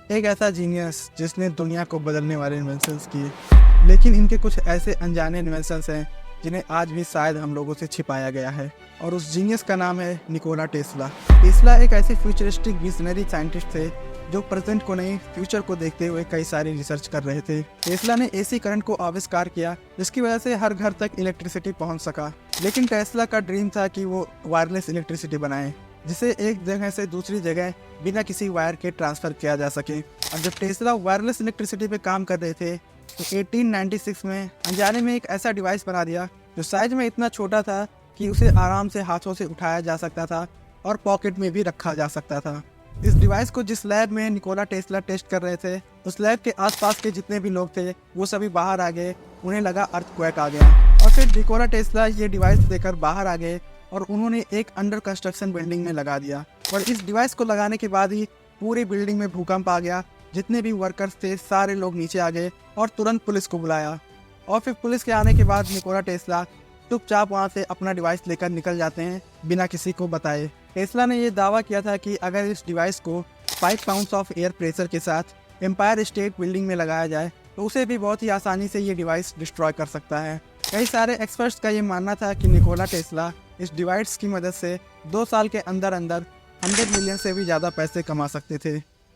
एक ऐसा जीनियस जिसने दुनिया को बदलने वाले इन्वेंशंस किए, लेकिन इनके कुछ ऐसे अनजाने इन्वेंशंस हैं जिन्हें आज भी शायद हम लोगों से छिपाया गया है। और उस जीनियस का नाम है निकोला टेस्ला। टेस्ला एक ऐसे फ्यूचरिस्टिक विजनरी साइंटिस्ट थे जो प्रेजेंट को नहीं फ्यूचर को देखते हुए कई सारी रिसर्च कर रहे थे। टेस्ला ने एसी करंट को आविष्कार किया जिसकी वजह से हर घर तक इलेक्ट्रिसिटी पहुंच सका। लेकिन टेस्ला का ड्रीम था कि वो वायरलेस इलेक्ट्रिसिटी बनाए जिसे एक जगह से दूसरी जगह बिना किसी वायर के ट्रांसफर किया जा सके। और जब टेस्ला वायरलेस इलेक्ट्रिसिटी पे काम कर रहे थे तो 1896 में अनजाने में एक ऐसा डिवाइस बना दिया जो साइज में इतना छोटा था कि उसे आराम से हाथों से उठाया जा सकता था और पॉकेट में भी रखा जा सकता था। इस डिवाइस को जिस लैब में निकोला टेस्ला टेस्ट कर रहे थे, उस लैब के आसपास के जितने भी लोग थे वो सभी बाहर आ गए। उन्हें लगा अर्थक्वेक आ गया और फिर निकोला टेस्ला ये डिवाइस देकर बाहर आ गए और उन्होंने एक अंडर कंस्ट्रक्शन बिल्डिंग में लगा दिया। और इस डिवाइस को लगाने के बाद ही पूरी बिल्डिंग में भूकंप आ गया। जितने भी वर्कर्स थे सारे लोग नीचे आ गए और तुरंत पुलिस को बुलाया। और फिर पुलिस के आने के बाद निकोला टेस्ला चुपचाप वहाँ से अपना डिवाइस लेकर निकल जाते हैं बिना किसी को बताए। टेस्ला ने यह दावा किया था कि अगर इस डिवाइस को 5 पाउंड्स ऑफ एयर प्रेशर के साथ एम्पायर स्टेट बिल्डिंग में लगाया जाए तो उसे भी बहुत ही आसानी से ये डिवाइस डिस्ट्रॉय कर सकता है। कई सारे एक्सपर्ट्स का ये मानना था कि निकोला टेस्ला इस डिवाइस की मदद से 2 साल के अंदर अंदर 100 मिलियन से भी ज़्यादा पैसे कमा सकते थे।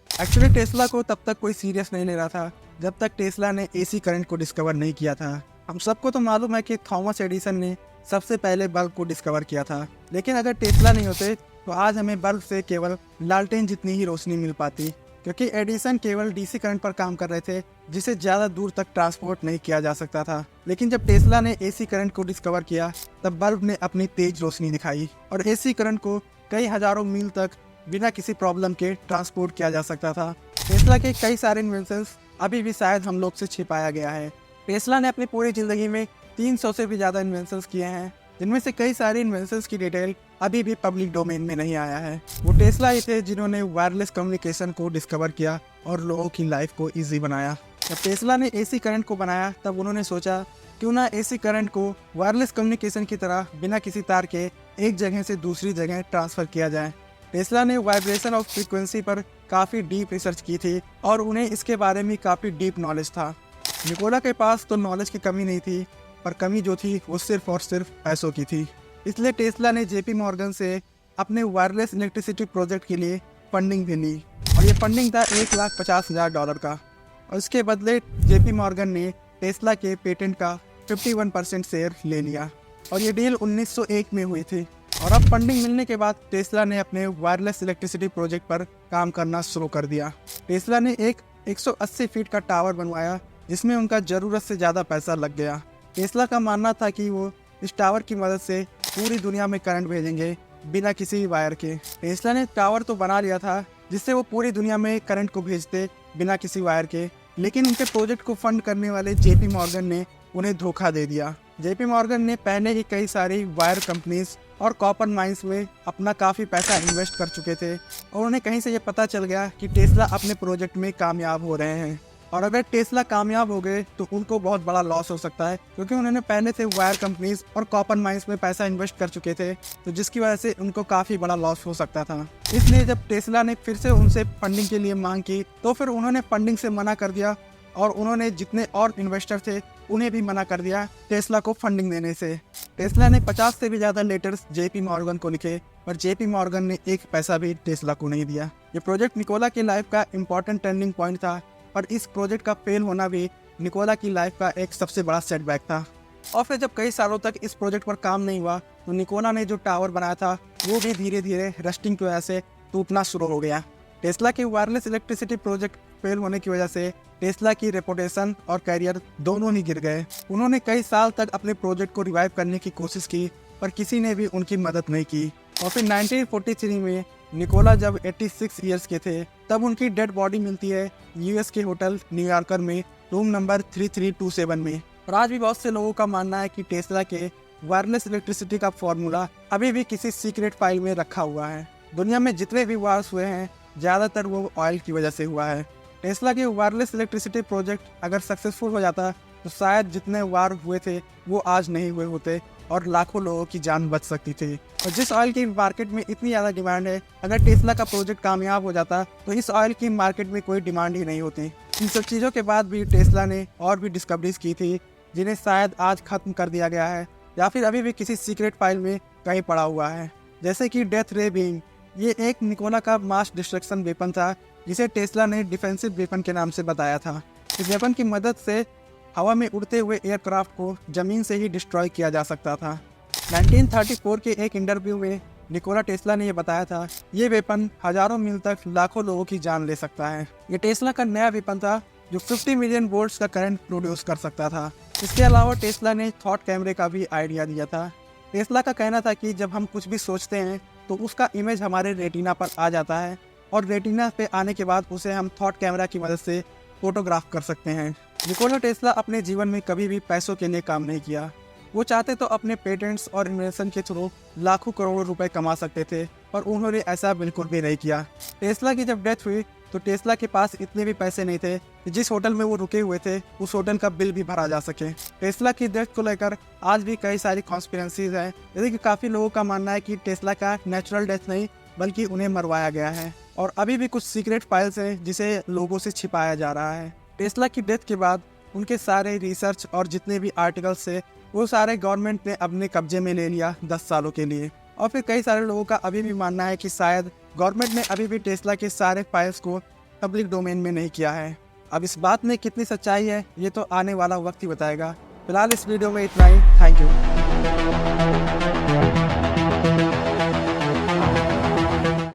एक्चुअली टेस्ला को तब तक कोई सीरियस नहीं ले रहा था जब तक टेस्ला ने एसी करंट को डिस्कवर नहीं किया था। हम सबको तो मालूम है कि थॉमस एडिसन ने सबसे पहले बल्ब को डिस्कवर किया था, लेकिन अगर टेस्ला नहीं होते तो आज हमें बल्ब से केवल लालटेन जितनी ही रोशनी मिल पाती, क्योंकि एडिसन केवल डीसी करंट पर काम कर रहे थे जिसे ज़्यादा दूर तक ट्रांसपोर्ट नहीं किया जा सकता था। लेकिन जब टेस्ला ने एसी करंट को डिस्कवर किया तब बल्ब ने अपनी तेज रोशनी दिखाई और एसी करंट को कई हजारों मील तक बिना किसी प्रॉब्लम के ट्रांसपोर्ट किया जा सकता था। टेस्ला के कई सारे इन्वेंशंस अभी भी शायद हम लोग से छिपाया गया है। टेस्ला ने अपनी पूरी ज़िंदगी में 300 से भी ज़्यादा इन्वेंशंस किए हैं, जिनमें से कई सारे इन्वेंशंस की डिटेल अभी भी पब्लिक डोमेन में नहीं आया है। वो टेस्ला ही थे जिन्होंने वायरलेस कम्युनिकेशन को डिस्कवर किया और लोगों की लाइफ को ईजी बनाया। जब टेस्ला ने एसी करंट को बनाया तब उन्होंने सोचा क्यों ना एसी करंट को वायरलेस कम्युनिकेशन की तरह बिना किसी तार के एक जगह से दूसरी जगह ट्रांसफ़र किया जाए। टेस्ला ने वाइब्रेशन ऑफ फ्रीक्वेंसी पर काफ़ी डीप रिसर्च की थी और उन्हें इसके बारे में काफ़ी डीप नॉलेज था। निकोला के पास तो नॉलेज की कमी नहीं थी, पर कमी जो थी वो सिर्फ और सिर्फ पैसों की थी। इसलिए टेस्ला ने जेपी मॉर्गन से अपने वायरलेस इलेक्ट्रिसिटी प्रोजेक्ट के लिए फंडिंग भी ली और ये फंडिंग था $1,50,000 का। और इसके बदले जेपी मॉर्गन ने टेस्ला के पेटेंट का 51% शेयर ले लिया और ये डील 1901 में हुई थी। और अब फंडिंग मिलने के बाद टेस्ला ने अपने वायरलेस इलेक्ट्रिसिटी प्रोजेक्ट पर काम करना शुरू कर दिया। टेस्ला ने एक 180 फीट का टावर बनवाया जिसमें उनका ज़रूरत से ज़्यादा पैसा लग गया। टेस्ला का मानना था कि वो इस टावर की मदद से पूरी दुनिया में करंट भेजेंगे बिना किसी वायर के। टेस्ला ने टावर तो बना लिया था जिससे वो पूरी दुनिया में करंट को भेजते बिना किसी वायर के, लेकिन उनके प्रोजेक्ट को फंड करने वाले जेपी मॉर्गन ने उन्हें धोखा दे दिया। जेपी मॉर्गन ने पहले ही कई सारी वायर कंपनीज और कॉपर माइंस में अपना काफ़ी पैसा इन्वेस्ट कर चुके थे और उन्हें कहीं से ये पता चल गया कि टेस्ला अपने प्रोजेक्ट में कामयाब हो रहे हैं। और अगर टेस्ला कामयाब हो गए तो उनको बहुत बड़ा लॉस हो सकता है, क्योंकि उन्होंने पहले से वायर कंपनीज और कॉपर माइंस में पैसा इन्वेस्ट कर चुके थे, तो जिसकी वजह से उनको काफ़ी बड़ा लॉस हो सकता था। इसलिए जब टेस्ला ने फिर से उनसे फंडिंग के लिए मांग की तो फिर उन्होंने फंडिंग से मना कर दिया और उन्होंने जितने और इन्वेस्टर थे उन्हें भी मना कर दिया टेस्ला को फंडिंग देने से। टेस्ला ने 50 से भी ज़्यादा लेटर्स जेपी मॉर्गन को लिखे, पर जेपी मॉर्गन ने एक पैसा भी टेस्ला को नहीं दिया। ये प्रोजेक्ट निकोला की लाइफ का इम्पॉर्टेंट टर्निंग पॉइंट था, पर इस प्रोजेक्ट का फेल होना भी निकोला की लाइफ का एक सबसे बड़ा सेटबैक था। और फिर जब कई सालों तक इस प्रोजेक्ट पर काम नहीं हुआ तो निकोला ने जो टावर बनाया था वो भी धीरे धीरे रस्टिंग की वजह से टूटना शुरू हो गया। टेस्ला के वायरलेस इलेक्ट्रिसिटी प्रोजेक्ट फेल होने की वजह से टेस्ला की रेपुटेशन और कैरियर दोनों ही गिर गए। उन्होंने कई साल तक अपने प्रोजेक्ट को रिवाइव करने की कोशिश की, पर किसी ने भी उनकी मदद नहीं की। और फिर 1943 में निकोला जब 86 ईयर्स के थे तब उनकी डेड बॉडी मिलती है यूएस के होटल न्यूयॉर्कर में रूम नंबर 3327 में। और आज भी बहुत से लोगों का मानना है कि टेस्ला के वायरलेस इलेक्ट्रिसिटी का फॉर्मूला अभी भी किसी सीक्रेट फाइल में रखा हुआ है। दुनिया में जितने भी वार्स हुए हैं ज़्यादातर वो ऑयल की वजह से हुआ है। टेस्ला के वायरलेस इलेक्ट्रिसिटी प्रोजेक्ट अगर सक्सेसफुल हो जाता तो शायद जितने वार हुए थे वो आज नहीं हुए होते और लाखों लोगों की जान बच सकती थी। और जिस ऑयल की मार्केट में इतनी ज़्यादा डिमांड है, अगर टेस्ला का प्रोजेक्ट कामयाब हो जाता तो इस ऑयल की मार्केट में कोई डिमांड ही नहीं होती। इन सब चीज़ों के बाद भी टेस्ला ने और भी डिस्कवरीज की थी जिन्हें शायद आज ख़त्म कर दिया गया है या फिर अभी भी किसी सीक्रेट फाइल में कहीं पड़ा हुआ है, जैसे कि डेथ रे बीम। ये एक निकोला का मास डिस्ट्रक्शन वेपन था जिसे टेस्ला ने डिफेंसिव वेपन के नाम से बताया था। इस वेपन की मदद से हवा में उड़ते हुए एयरक्राफ्ट को ज़मीन से ही डिस्ट्रॉय किया जा सकता था। 1934 के एक इंटरव्यू में निकोला टेस्ला ने यह बताया था, ये वेपन हज़ारों मील तक लाखों लोगों की जान ले सकता है। ये टेस्ला का नया वेपन था जो 50 मिलियन वोल्ट्स का करंट प्रोड्यूस कर सकता था। इसके अलावा टेस्ला ने थॉट कैमरे का भी आइडिया दिया था। टेस्ला का कहना था कि जब हम कुछ भी सोचते हैं तो उसका इमेज हमारे रेटिना पर आ जाता है और रेटिना पे आने के बाद उसे हम थॉट कैमरा की मदद से फोटोग्राफ कर सकते हैं। निकोला टेस्ला अपने जीवन में कभी भी पैसों के लिए काम नहीं किया। वो चाहते तो अपने पेटेंट्स और इन्वेंशन के थ्रू लाखों करोड़ों रुपए कमा सकते थे, पर उन्होंने ऐसा बिल्कुल भी नहीं किया। टेस्ला की जब डेथ हुई तो टेस्ला के पास इतने भी पैसे नहीं थे कि जिस होटल में वो रुके हुए थे उस होटल का बिल भी भरा जा सके। टेस्ला की डेथ को लेकर आज भी कई सारी कॉन्स्पिरेसीज हैं, जैसे कि काफ़ी लोगों का मानना है कि टेस्ला का नेचुरल डेथ नहीं बल्कि उन्हें मरवाया गया है, और अभी भी कुछ सीक्रेट फाइल्स हैं जिसे लोगों से छिपाया जा रहा है। टेस्ला की डेथ के बाद उनके सारे रिसर्च और जितने भी आर्टिकल्स थे वो सारे गवर्नमेंट ने अपने कब्जे में ले लिया 10 सालों के लिए। और फिर कई सारे लोगों का अभी भी मानना है कि शायद गवर्नमेंट ने अभी भी टेस्ला के सारे फाइल्स को पब्लिक डोमेन में नहीं किया है। अब इस बात में कितनी सच्चाई है ये तो आने वाला वक्त ही बताएगा। फिलहाल इस वीडियो में इतना ही। Thank you.